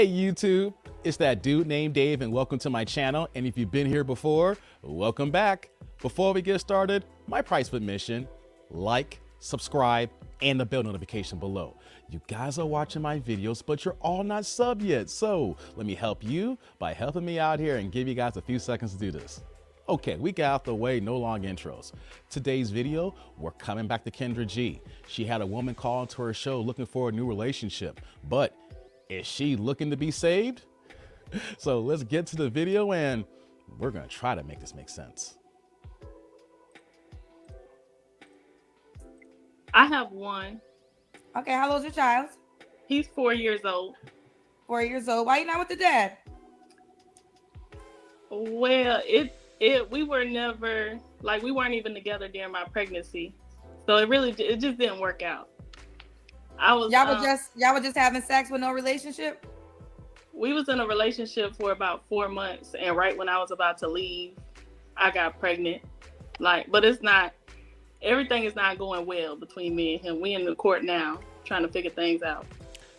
Hey YouTube, it's that dude named Dave and welcome to my channel. And if you've been here before, welcome back. Before we get started, my price of admission, like, subscribe, and the bell notification below. You guys are watching my videos, but you're all not sub yet. So let me help you by helping me out here and give you guys a few seconds to do this. Okay, we got out the way, no long intros. Today's video, we're coming back to Kendra G. She had a woman call into her show looking for a new relationship, but is she looking to be saved? So let's get to the video and we're gonna try to make this make sense. I have one. Okay, how old's your child? He's 4 years old. 4 years old. Why you not with the dad? Well, we were never, like, we weren't even together during my pregnancy, so it just didn't work out. Y'all were just having sex with no relationship? We was in a relationship for about 4 months, and right when I was about to leave, I got pregnant. But everything is not going well between me and him. We in the court now trying to figure things out.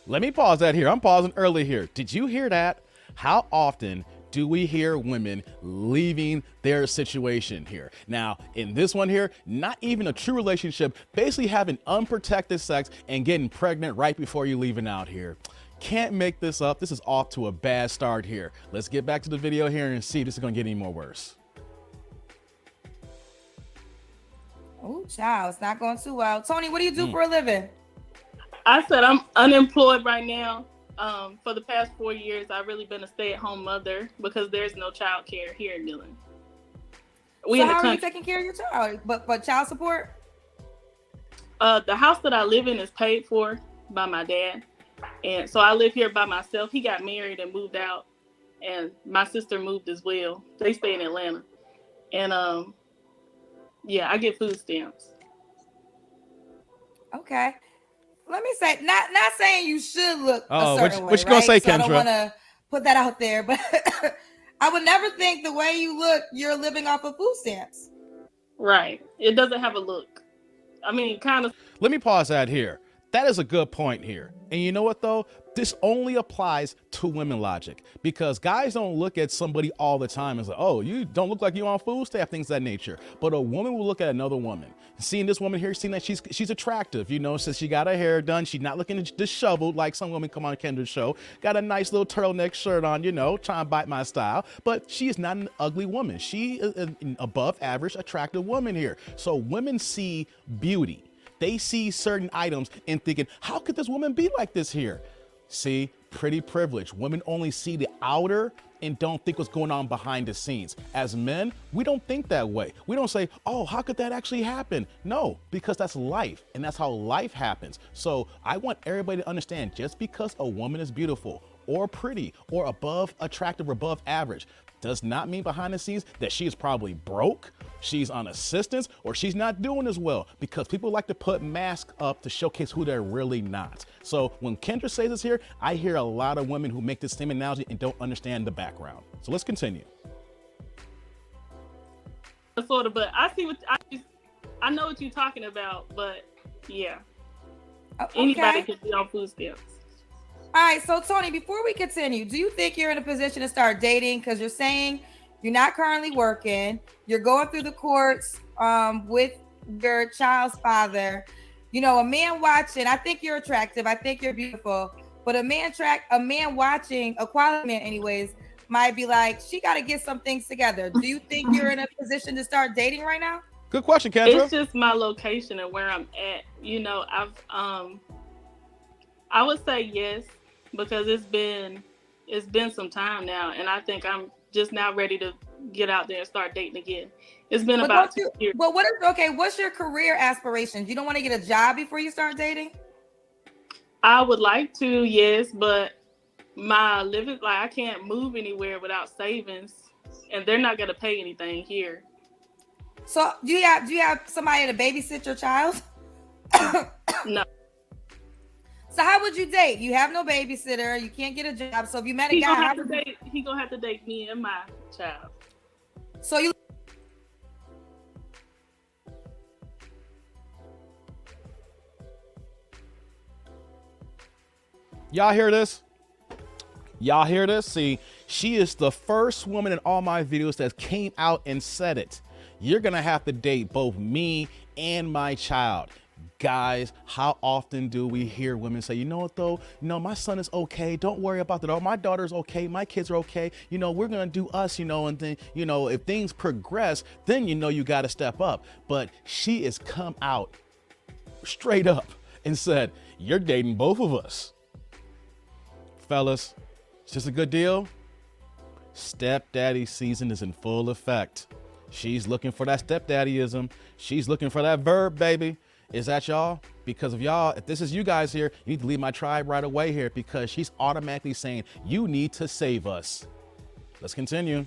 Let me pause that here. I'm pausing early here. Did you hear that? How often do we hear women leaving their situation here? Now, in this one here, not even a true relationship, basically having unprotected sex and getting pregnant right before you leaving out here. Can't make this up. This is off to a bad start here. Let's get back to the video here and see if this is gonna get any more worse. Oh, child, it's not going too well. Tony, what do you do for a living? I said I'm unemployed right now. For the past 4 years, I've really been a stay-at-home mother because there's no child care here in Dillon. So how are you taking care of your child? But child support? The house that I live in is paid for by my dad. And so I live here by myself. He got married and moved out. And my sister moved as well. They stay in Atlanta. And yeah, I get food stamps. Okay. Let me say, not saying you should look a certain way, what you gonna say, Kendra? I don't want to put that out there, but I would never think the way you look, you're living off of food stamps. Right. It doesn't have a look. I mean, kind of. Let me pause that here. That is a good point here. And you know what though? This only applies to women logic because guys don't look at somebody all the time and say, oh, you don't look like you on food stamp, things of that nature. But a woman will look at another woman, seeing this woman here, seeing that she's attractive, you know, since she got her hair done, she's not looking disheveled like some women come on Kendra's show, got a nice little turtleneck shirt on, you know, trying to bite my style, but she is not an ugly woman. She is an above average attractive woman here. So women see beauty. They see certain items and thinking, how could this woman be like this here? See, pretty privilege. Women only see the outer and don't think what's going on behind the scenes. As men, we don't think that way. We don't say, oh, how could that actually happen? No, because that's life and that's how life happens. So I want everybody to understand just because a woman is beautiful or pretty or above attractive or above average does not mean behind the scenes that she is probably broke, she's on assistance, or she's not doing as well, because people like to put masks up to showcase who they're really not. So when Kendra says this here, I hear a lot of women who make this same analogy and don't understand the background. So let's continue. Sort of, but I know what you're talking about, but yeah. Okay. Anybody can be on food stamps. All right, so Tony, before we continue, do you think you're in a position to start dating? Because you're saying you're not currently working, you're going through the courts with your child's father. You know, a man watching, I think you're attractive, I think you're beautiful, but a man watching, a quality man anyways, might be like, she got to get some things together. Do you think you're in a position to start dating right now? Good question, Kendra. It's just my location and where I'm at. You know, I would say yes, because it's been some time now, and I think I'm just now ready to get out there and start dating again. It's been about 2 years. But what's your career aspirations? You don't want to get a job before you start dating? I would like to, yes, but my living, like, I can't move anywhere without savings, and they're not gonna pay anything here. So do you have somebody to babysit your child? No. So how would you date? You have no babysitter. You can't get a job. So if you met a He guy, gonna have to date me and my child. So you. Y'all hear this? Y'all hear this? See, she is the first woman in all my videos that came out and said it. You're gonna have to date both me and my child. Guys, how often do we hear women say, you know what though? No, my son is okay. Don't worry about that. Oh, my daughter's okay. My kids are okay. You know, we're going to do us, you know, and then, you know, if things progress, then, you know, you got to step up. But she has come out straight up and said, you're dating both of us. Fellas, is this a good deal? Stepdaddy season is in full effect. She's looking for that stepdaddyism. She's looking for that verb, baby. Is that y'all? Because of y'all, if this is you guys here, you need to leave my tribe right away here because she's automatically saying you need to save us. Let's continue.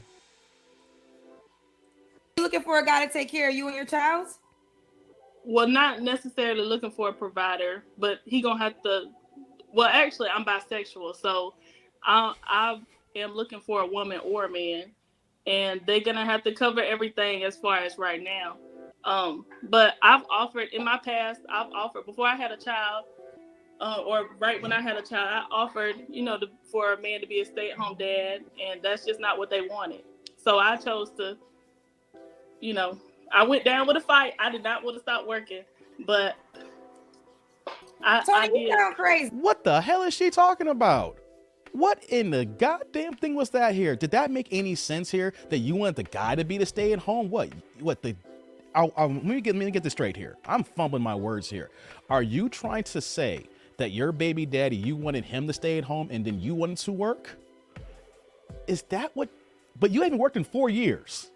You looking for a guy to take care of you and your child? Well, not necessarily looking for a provider, but he gonna have to. Well, actually, I'm bisexual, so I am looking for a woman or a man, and they're gonna have to cover everything as far as right now. But I've offered in my past. I've offered before I had a child, or right when I had a child, I offered, you know, for a man to be a stay-at-home dad, and that's just not what they wanted. So I chose to, you know, I went down with a fight. I did not want to stop working, but I did. You sound crazy. What the hell is she talking about? What in the goddamn thing was that here? Did that make any sense here? That you want the guy to be the stay-at-home? What the? Let me get this straight here. I'm fumbling my words here. Are you trying to say that your baby daddy, you wanted him to stay at home and then you wanted to work? Is that what? But you haven't worked in 4 years.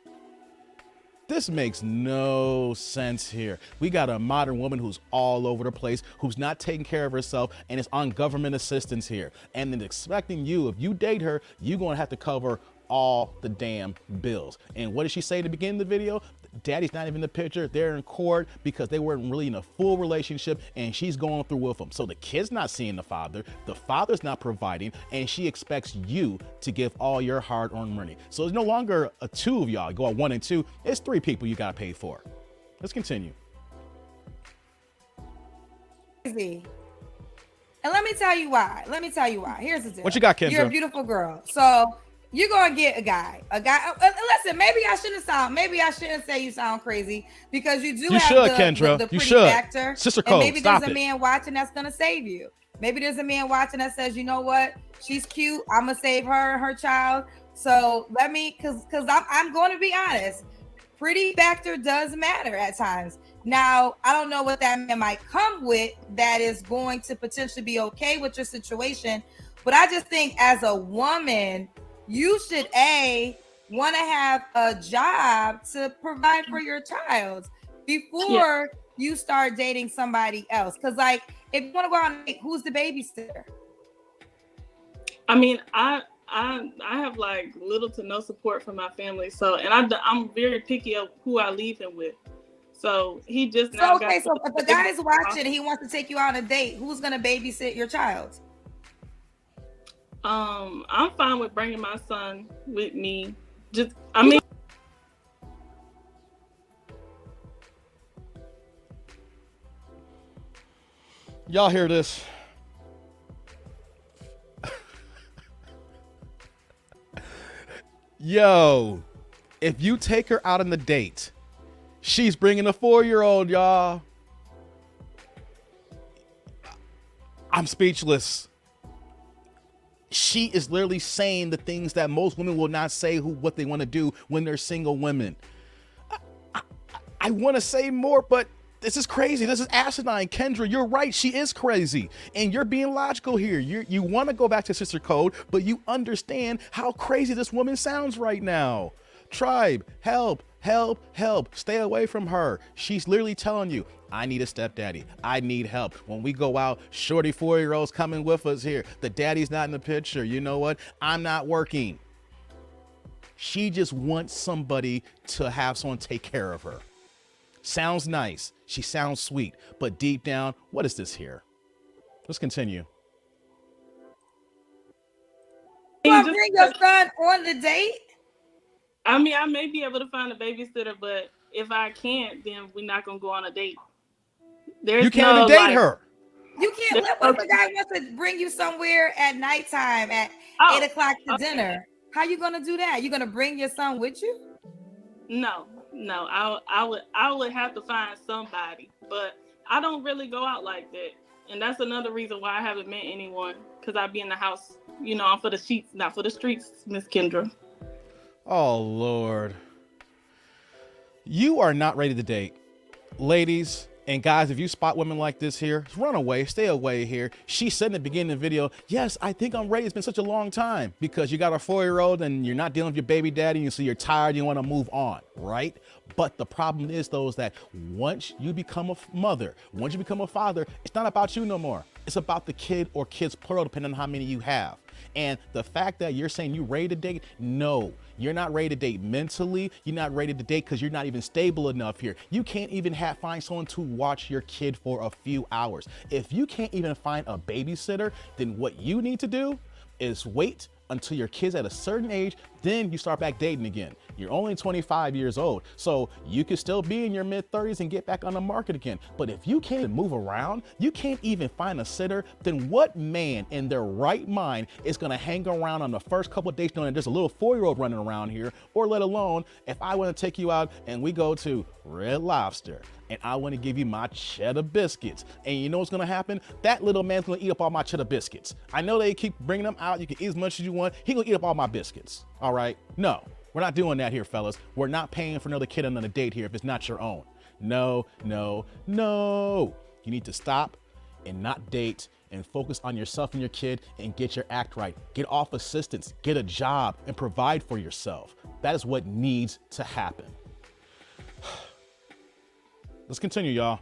This makes no sense here. We got a modern woman who's all over the place, who's not taking care of herself and is on government assistance here. And then expecting you, if you date her, you're going to have to cover all the damn bills. And what did she say at the beginning of the video? Daddy's not even in the picture. They're in court because they weren't really in a full relationship and she's going through with him. So the kid's not seeing the father's not providing, and she expects you to give all your hard-earned money. So it's no longer a two of y'all. You go on 1 and 2. It's 3 people you got to pay for. Let's continue. Crazy. And let me tell you why. Here's the deal. What you got, Kendra? You're a beautiful girl. So you're gonna get a guy. Listen, maybe I shouldn't say you sound crazy because you have Kendra. The pretty factor. Sister Cole, maybe there's a man watching that's gonna save you. Maybe there's a man watching that says, you know what, she's cute. I'm gonna save her and her child. So let me, because I'm going to be honest. Pretty factor does matter at times. Now, I don't know what that man might come with that is going to potentially be okay with your situation, but I just think as a woman, you should want to have a job to provide for your child before you start dating somebody else. Because, like, if you want to go out and date, who's the babysitter? I mean, I have like little to no support from my family, so I'm very picky of who I leave him with. So he just now. So if the guy is watching and he wants to take you on a date, who's gonna babysit your child? I'm fine with bringing my son with me. Y'all hear this? Yo, if you take her out on the date, she's bringing a 4-year-old, y'all. I'm speechless. She is literally saying the things that most women will not say what they want to do when they're single women. I want to say more, but this is crazy. This is asinine. Kendra, you're right. She is crazy. And you're being logical here. You want to go back to Sister Code, but you understand how crazy this woman sounds right now. Tribe, help, help, help. Stay away from her. She's literally telling you, I need a stepdaddy. I need help. When we go out, shorty 4-year-old's coming with us here. The daddy's not in the picture. You know what? I'm not working. She just wants somebody to have someone take care of her. Sounds nice. She sounds sweet. But deep down, what is this here? Let's continue. You want to bring your son on the date? I mean, I may be able to find a babysitter, but if I can't, then we're not going to go on a date. You can't even date her. You can't live. What if a guy wants to bring you somewhere at nighttime at 8 o'clock to dinner? How you gonna do that? You gonna bring your son with you? No. I would have to find somebody, but I don't really go out like that, and that's another reason why I haven't met anyone, because I be in the house. You know, I'm for the sheets, not for the streets, Miss Kendra. Oh Lord, you are not ready to date, ladies. And guys, if you spot women like this here, run away, stay away here. She said in the beginning of the video, yes, I think I'm ready. It's been such a long time, because you got a 4-year-old and you're not dealing with your baby daddy. And so you're tired. You want to move on, right? But the problem is, though, is that once you become a mother, once you become a father, it's not about you no more. It's about the kid, or kids plural, depending on how many you have. And the fact that you're saying you're ready to date, no, you're not ready to date mentally. You're not ready to date because you're not even stable enough here. You can't even find someone to watch your kid for a few hours. If you can't even find a babysitter, then what you need to do is wait until your kid's at a certain age, then you start back dating again. You're only 25 years old, so you could still be in your mid-30s and get back on the market again. But if you can't move around, you can't even find a sitter, then what man in their right mind is gonna hang around on the first couple of dates knowing there's a little 4-year-old running around here? Or let alone, if I wanna take you out and we go to Red Lobster, and I wanna give you my cheddar biscuits, and you know what's gonna happen? That little man's gonna eat up all my cheddar biscuits. I know they keep bringing them out, you can eat as much as you want, he gonna eat up all my biscuits, all right? No. We're not doing that here, fellas. We're not paying for another kid on a date here if it's not your own. No, no, no. You need to stop and not date and focus on yourself and your kid and get your act right. Get off assistance, get a job, and provide for yourself. That is what needs to happen. Let's continue, y'all.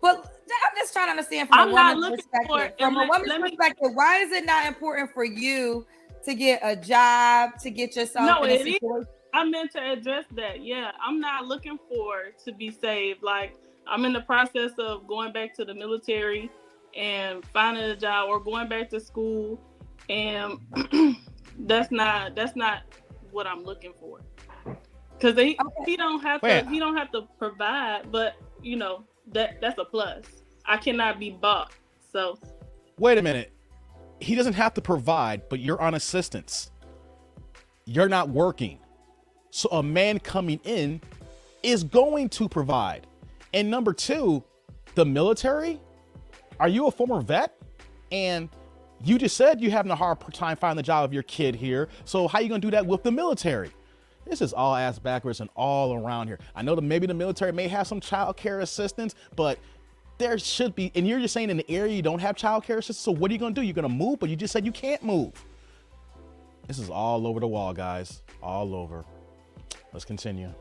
But I'm just trying to understand from a woman's perspective. From a woman's perspective, why is it not important for you to get a job, to get yourself in a situation? I meant to address that. Yeah, I'm not looking for to be saved. Like, I'm in the process of going back to the military and finding a job, or going back to school, and that's not what I'm looking for. Because he don't have to provide, but you know that's a plus. I cannot be bought. So wait a minute. He doesn't have to provide, but you're on assistance. You're not working. So a man coming in is going to provide. And number two, the military. Are you a former vet? And you just said you're having a hard time finding the job of your kid here. So how are you going to do that with the military? This is all ass backwards and all around here. I know that maybe the military may have some child care assistance, but there should be, and you're just saying in the area you don't have child care assistance, so what are you gonna do? You're gonna move, but you just said you can't move. This is all over the wall, guys. All over. Let's continue.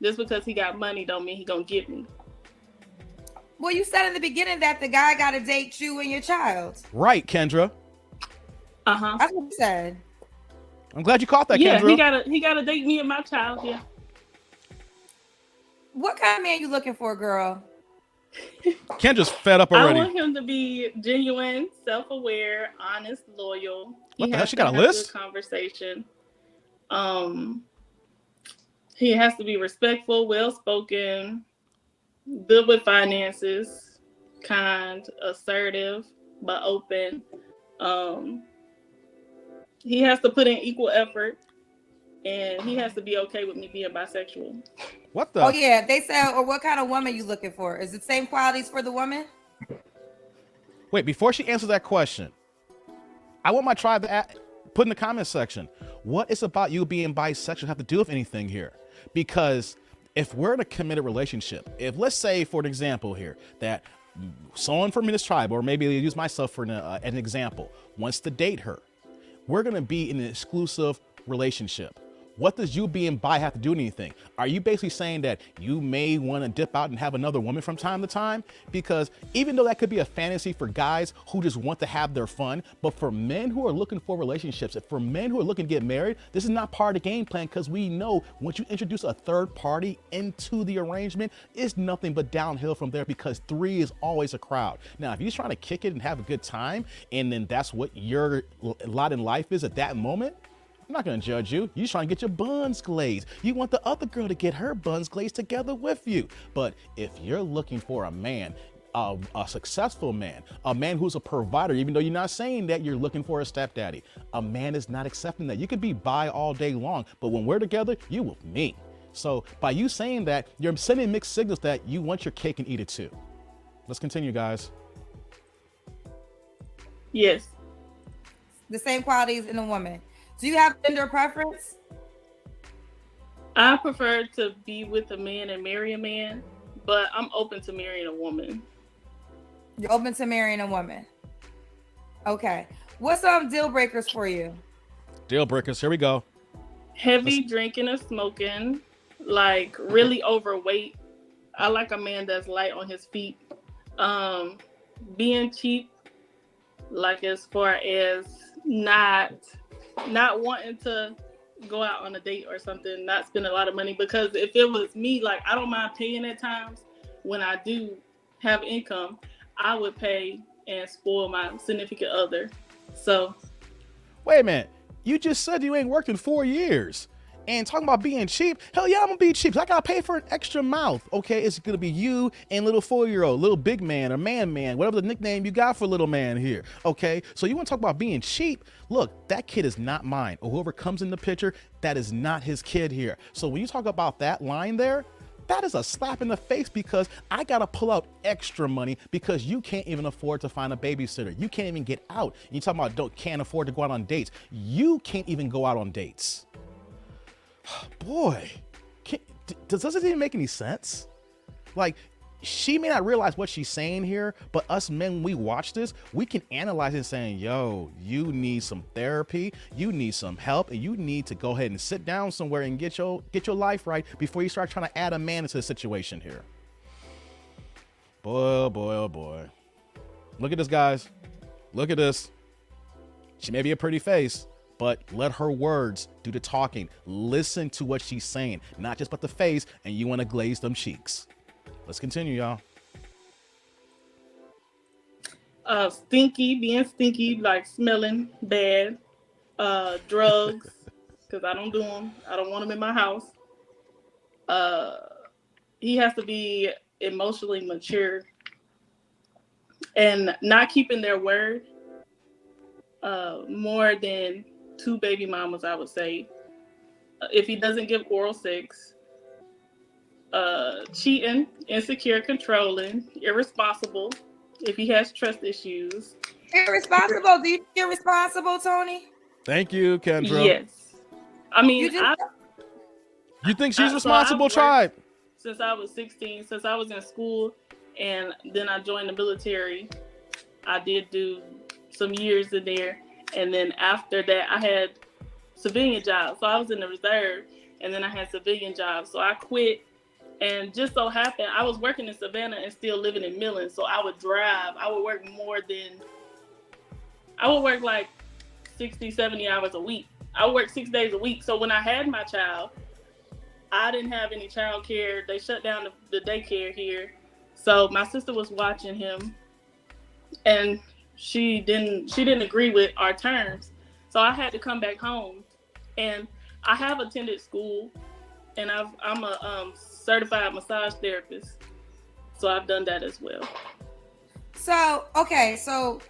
Just because he got money don't mean he gonna get me. Well, you said in the beginning that the guy gotta date you and your child. Right, Kendra. Uh-huh. That's what you said. I'm glad you caught that, Kendra. Yeah, he gotta date me and my child, yeah. What kind of man you looking for, girl? Kendra's fed up already. I want him to be genuine, self-aware, honest, loyal. What the hell? She got a list? Good conversation. He has to be respectful, well-spoken, good with finances, kind, assertive, but open. He has to put in equal effort, and he has to be okay with me being bisexual. What the? Oh yeah, they said, or what kind of woman you looking for? Is it same qualities for the woman? Wait, before she answers that question, I want my tribe to put in the comment section, what is about you being bisexual have to do with anything here? Because if we're in a committed relationship, if let's say for an example here, that someone from this tribe, or maybe use myself for an example, wants to date her, we're gonna be in an exclusive relationship. What does you being bi have to do with anything? Are you basically saying that you may want to dip out and have another woman from time to time? Because even though that could be a fantasy for guys who just want to have their fun, but for men who are looking for relationships, for men who are looking to get married, this is not part of the game plan, because we know once you introduce a third party into the arrangement, it's nothing but downhill from there, because 3 is always a crowd. Now, if you're trying to kick it and have a good time, and then that's what your lot in life is at that moment, I'm not gonna judge you. You trying to get your buns glazed. You want the other girl to get her buns glazed together with you. But if you're looking for a man, a successful man, a man who's a provider, even though you're not saying that you're looking for a stepdaddy, a man is not accepting that. You could be bi all day long, but when we're together, you with me. So by you saying that, you're sending mixed signals that you want your cake and eat it too. Let's continue, guys. Yes. The same qualities in a woman. Do you have gender preference? I prefer to be with a man and marry a man, but I'm open to marrying a woman. You're open to marrying a woman. Okay. What's some deal breakers for you? Deal breakers, here we go. Heavy drinking and smoking, like really overweight. I like a man that's light on his feet. Being cheap, like as far as not wanting to go out on a date or something, not spend a lot of money, because if it was me, like I don't mind paying at times. When I do have income, I would pay and spoil my significant other. So wait a minute, you just said you ain't worked in 4 years and talking about being cheap. Hell yeah, I'm gonna be cheap. I gotta pay for an extra mouth. Okay, it's gonna be you and little 4-year-old, little big man or man, whatever the nickname you got for little man here. Okay, so you wanna talk about being cheap? Look, that kid is not mine, or whoever comes in the picture, that is not his kid here. So when you talk about that line there, that is a slap in the face, because I gotta pull out extra money because you can't even afford to find a babysitter. You can't even get out. You talking about can't afford to go out on dates. You can't even go out on dates. Boy, does this even make any sense? Like, she may not realize what she's saying here, but us men, when we watch this, we can analyze it saying, yo, you need some therapy, you need some help, and you need to go ahead and sit down somewhere and get your life right before you start trying to add a man into the situation here. Boy, oh boy, oh boy. Look at this, guys. Look at this. She may be a pretty face, but let her words do the talking. Listen to what she's saying, not just about the face, and you want to glaze them cheeks. Let's continue, y'all. Being stinky, like smelling bad. Drugs, because I don't do them. I don't want them in my house. He has to be emotionally mature and not keeping their word. More than 2 baby mamas, I would say. If he doesn't give oral sex, cheating, insecure, controlling, irresponsible, if he has trust issues. Irresponsible? Do you think you're responsible, Tony? Thank you, Kendra. Yes. I mean, you think she's responsible, tribe? Since I was 16, since I was in school, and then I joined the military. I did do some years in there, and then after that I had civilian jobs. So I was in the reserve, and then I had civilian jobs. So I quit, and just so happened I was working in Savannah and still living in Millen. So I would drive. I would work like 60, 70 hours a week. I would work 6 days a week. So when I had my child, I didn't have any child care. They shut down the daycare here. So my sister was watching him, and she didn't agree with our terms. So I had to come back home, and I have attended school, and I'm a certified massage therapist. So I've done that as well. So, okay. So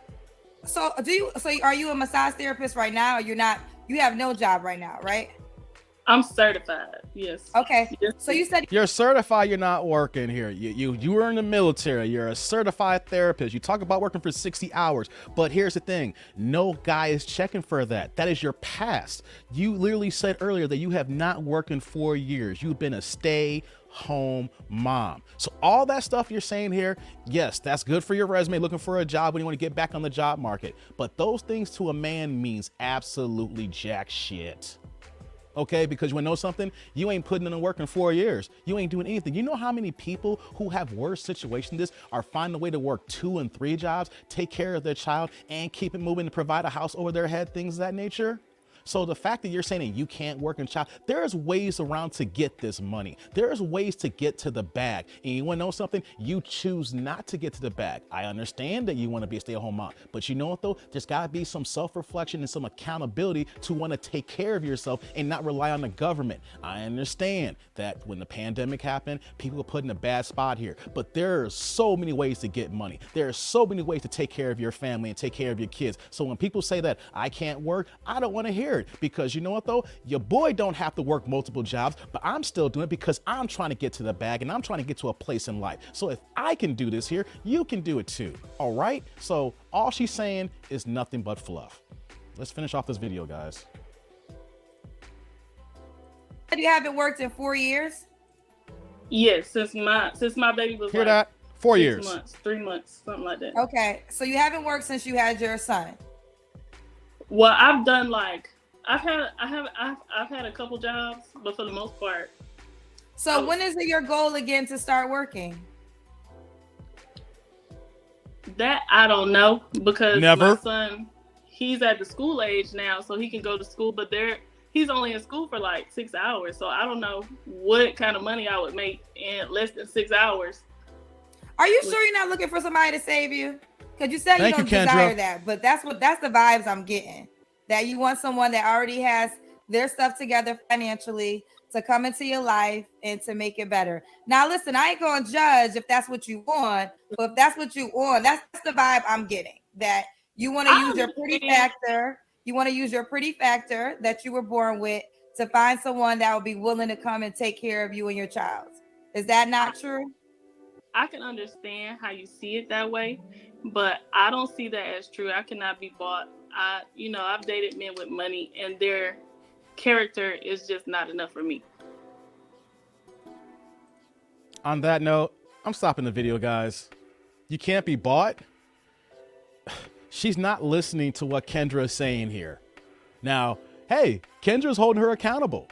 are you a massage therapist right now? Or you're not, you have no job right now, right? I'm certified. Yes. Okay. Yes. So you said you're certified. You're not working here. You were in the military. You're a certified therapist. You talk about working for 60 hours, but here's the thing: no guy is checking for that. That is your past. You literally said earlier that you have not worked in 4 years. You've been a stay-home mom. So all that stuff you're saying here, yes, that's good for your resume, looking for a job when you want to get back on the job market. But those things to a man means absolutely jack shit. Okay, because you want to know something? You ain't putting in the work in 4 years. You ain't doing anything. You know how many people who have worse situations than this are finding a way to work 2 and 3 jobs, take care of their child, and keep it moving to provide a house over their head, things of that nature? So the fact that you're saying that you can't work and child, there's ways around to get this money. There's ways to get to the bag. And you want to know something? You choose not to get to the bag. I understand that you want to be a stay-at-home mom, but you know what though? There's got to be some self-reflection and some accountability to want to take care of yourself and not rely on the government. I understand that when the pandemic happened, people were put in a bad spot here, but there are so many ways to get money. There are so many ways to take care of your family and take care of your kids. So when people say that I can't work, I don't want to hear it, because you know what though? Your boy don't have to work multiple jobs, but I'm still doing it because I'm trying to get to the bag and I'm trying to get to a place in life. So if I can do this here, you can do it too. All right? So all she's saying is nothing but fluff. Let's finish off this video, guys. You haven't worked in 4 years? Yes, since my baby was Hear like that? 4 6 years. months, 3 months, something like that. Okay, so you haven't worked since you had your son. Well, I've done like I've had a couple jobs, but for the most part. So when is it your goal again to start working? That I don't know, because Never. my son, he's at the school age now, so he can go to school, but he's only in school for like 6 hours. So I don't know what kind of money I would make in less than 6 hours. Are you sure you're not looking for somebody to save you? Because you said you Thank don't you, Kendra. desire that, but that's the vibes I'm getting. That you want someone that already has their stuff together financially to come into your life and to make it better. Now, listen, I ain't gonna judge if that's what you want, but if that's what you want, that's the vibe I'm getting. That you want to use your pretty factor. You want to use your pretty factor that you were born with to find someone that will be willing to come and take care of you and your child. Is that not true? I can understand how you see it that way, but I don't see that as true. I cannot be bought. I've dated men with money and their character is just not enough for me. On that note, I'm stopping the video, guys. You can't be bought. She's not listening to what Kendra is saying here. Now, hey, Kendra's holding her accountable.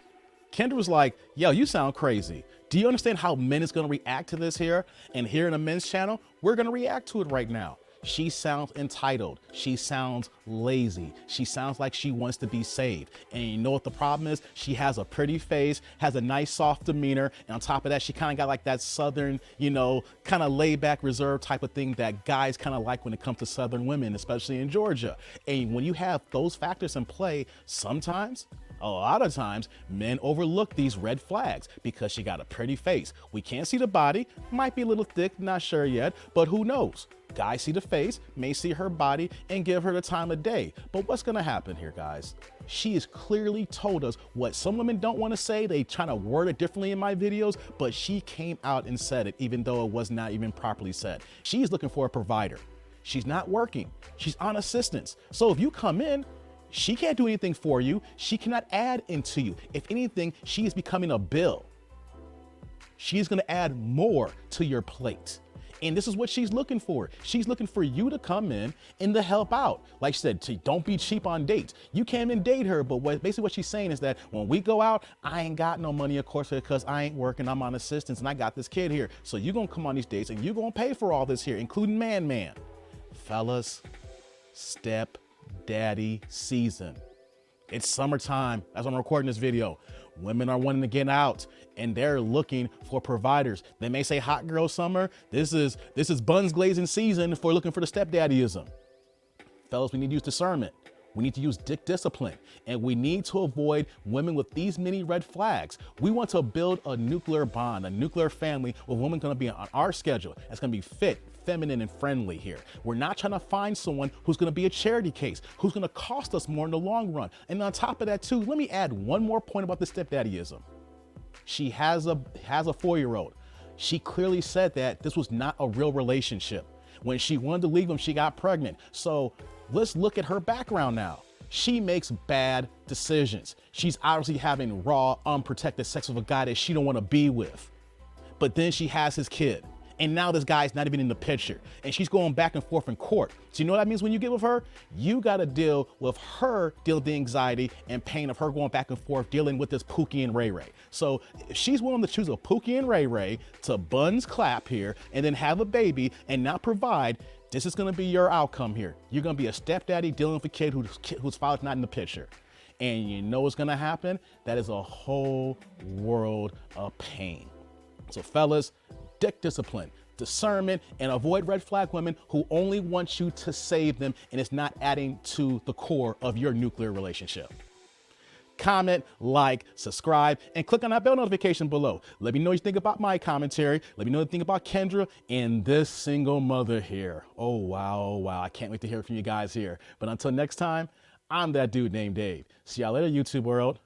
Kendra was like, yo, you sound crazy. Do you understand how men is going to react to this here? And here in the men's channel, we're going to react to it right now. She sounds entitled. She sounds lazy. She sounds like she wants to be saved. And you know what the problem is? She has a pretty face, has a nice soft demeanor. And on top of that, she kind of got like that Southern, kind of laid back, reserved type of thing that guys kind of like when it comes to Southern women, especially in Georgia. And when you have those factors in play, sometimes, a lot of times, men overlook these red flags because she got a pretty face. We can't see the body, might be a little thick, not sure yet, but who knows? Guys see the face, may see her body, and give her the time of day. But what's gonna happen here, guys? She has clearly told us what some women don't want to say. They trying to word it differently in my videos, but she came out and said it, even though it was not even properly said. She's looking for a provider. She's not working. She's on assistance. So if you come in, she can't do anything for you. She cannot add into you. If anything, she is becoming a bill. She's going to add more to your plate. And this is what she's looking for. She's looking for you to come in and to help out. Like she said, don't be cheap on dates. You can't even date her, but basically what she's saying is that when we go out, I ain't got no money, of course, because I ain't working, I'm on assistance, and I got this kid here. So you're going to come on these dates and you're going to pay for all this here, including man. Fellas, step daddy season. It's summertime as I'm recording this video. Women are wanting to get out and they're looking for providers. They may say hot girl summer. This is buns glazing season for looking for the stepdaddyism. Fellas, we need to use discernment. We need to use dick discipline, and we need to avoid women with these many red flags. We want to build a nuclear bond, a nuclear family with women going to be on our schedule. It's going to be fit, feminine, and friendly here. We're not trying to find someone who's going to be a charity case, who's going to cost us more in the long run. And on top of that too, let me add one more point about the stepdaddyism. She has a 4-year-old. She clearly said that this was not a real relationship. When she wanted to leave him, she got pregnant. So let's look at her background now. She makes bad decisions. She's obviously having raw, unprotected sex with a guy that she don't want to be with. But then she has his kid. And now this guy's not even in the picture. And she's going back and forth in court. So you know what that means when you get with her? You got to deal with her, deal with the anxiety and pain of her going back and forth, dealing with this Pookie and Ray Ray. So if she's willing to choose a Pookie and Ray Ray to buns clap here and then have a baby and not provide, this is going to be your outcome here. You're going to be a stepdaddy dealing with a kid whose father's not in the picture. and you know what's gonna happen? That is a whole world of pain. So fellas, dick discipline, discernment, and avoid red flag women who only want you to save them and it's not adding to the core of your nuclear relationship. Comment, like, subscribe, and click on that bell notification below. Let me know what you think about my commentary. Let me know what you think about Kendra and this single mother here. Oh, wow. I can't wait to hear from you guys here. But until next time, I'm that dude named Dave. See y'all later, YouTube world.